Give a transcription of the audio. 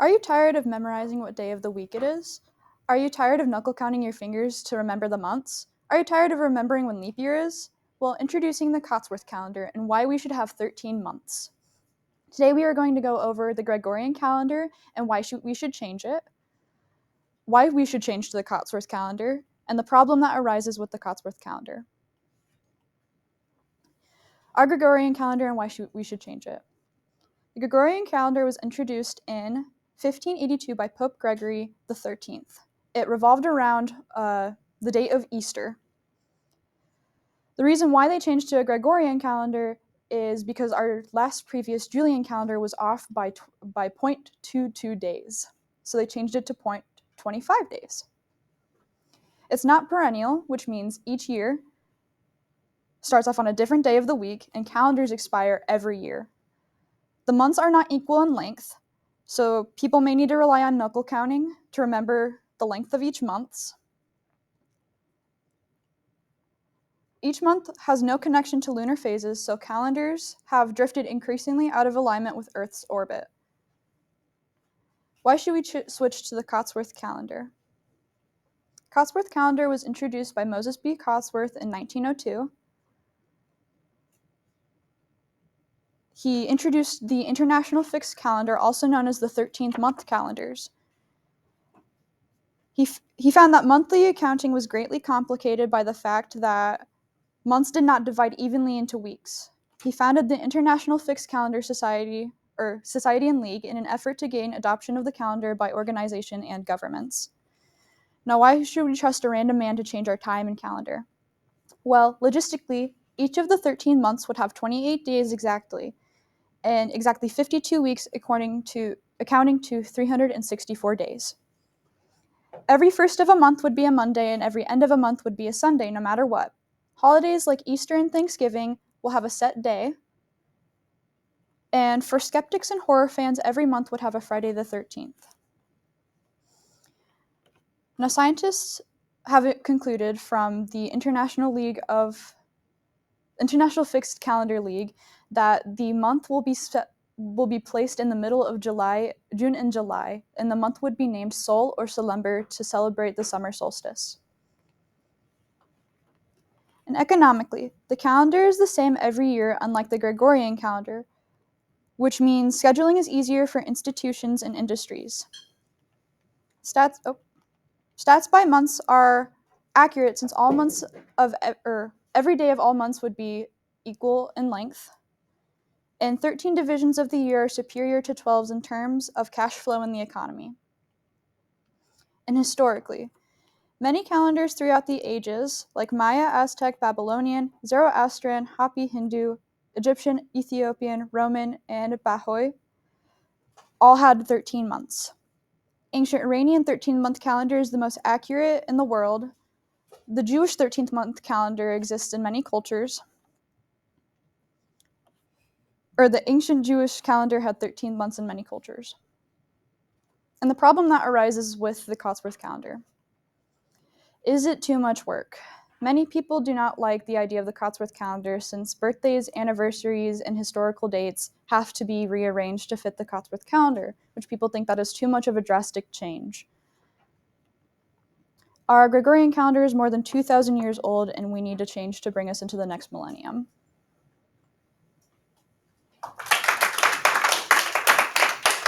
Are you tired of memorizing what day of the week it is? Are you tired of knuckle counting your fingers to remember the months? Are you tired of remembering when leap year is? Well, introducing the Cotsworth calendar and why we should have 13 months. Today we are going to go over the Gregorian calendar and we should change it, why we should change to the Cotsworth calendar, and the problem that arises with the Cotsworth calendar. Our Gregorian calendar and why we should change it. The Gregorian calendar was introduced in 1582 by Pope Gregory XIII. It revolved around the date of Easter. The reason why they changed to a Gregorian calendar is because our previous Julian calendar was off by 0.22 days. So they changed it to 0.25 days. It's not perennial, which means each year starts off on a different day of the week, and calendars expire every year. The months are not equal in length, so people may need to rely on knuckle counting to remember the length of each month. Each month has no connection to lunar phases, so calendars have drifted increasingly out of alignment with Earth's orbit. Why should we switch to the Cotsworth calendar? Cotsworth calendar was introduced by Moses B. Cotsworth in 1902. He introduced the International Fixed Calendar, also known as the 13th month calendars. He found that monthly accounting was greatly complicated by the fact that months did not divide evenly into weeks. He founded the International Fixed Calendar Society and League in an effort to gain adoption of the calendar by organization and governments. Now, why should we trust a random man to change our time and calendar? Well, logistically, each of the 13 months would have 28 days exactly, and exactly 52 weeks accounting to 364 days. Every first of a month would be a Monday, and every end of a month would be a Sunday, no matter what. Holidays like Easter and Thanksgiving will have a set day, and for skeptics and horror fans, every month would have a Friday the 13th. Now, scientists have it concluded from the International Fixed Calendar League that the month will be placed in the middle of June and July, and the month would be named Sol or Solember to celebrate the summer solstice. And economically, the calendar is the same every year, unlike the Gregorian calendar, which means scheduling is easier for institutions and industries. Stats by months are accurate since every day of all months would be equal in length. And 13 divisions of the year are superior to 12s in terms of cash flow in the economy. And historically, many calendars throughout the ages, like Maya, Aztec, Babylonian, Zoroastrian, Hopi, Hindu, Egyptian, Ethiopian, Roman, and Baha'i, all had 13 months. Ancient Iranian 13-month calendar is the most accurate in the world. The Jewish 13th-month calendar exists in many cultures. The ancient Jewish calendar had 13 months in many cultures. And the problem that arises with the Cotsworth calendar. Is it too much work? Many people do not like the idea of the Cotsworth calendar since birthdays, anniversaries, and historical dates have to be rearranged to fit the Cotsworth calendar, which people think that is too much of a drastic change. Our Gregorian calendar is more than 2,000 years old, and we need to change to bring us into the next millennium.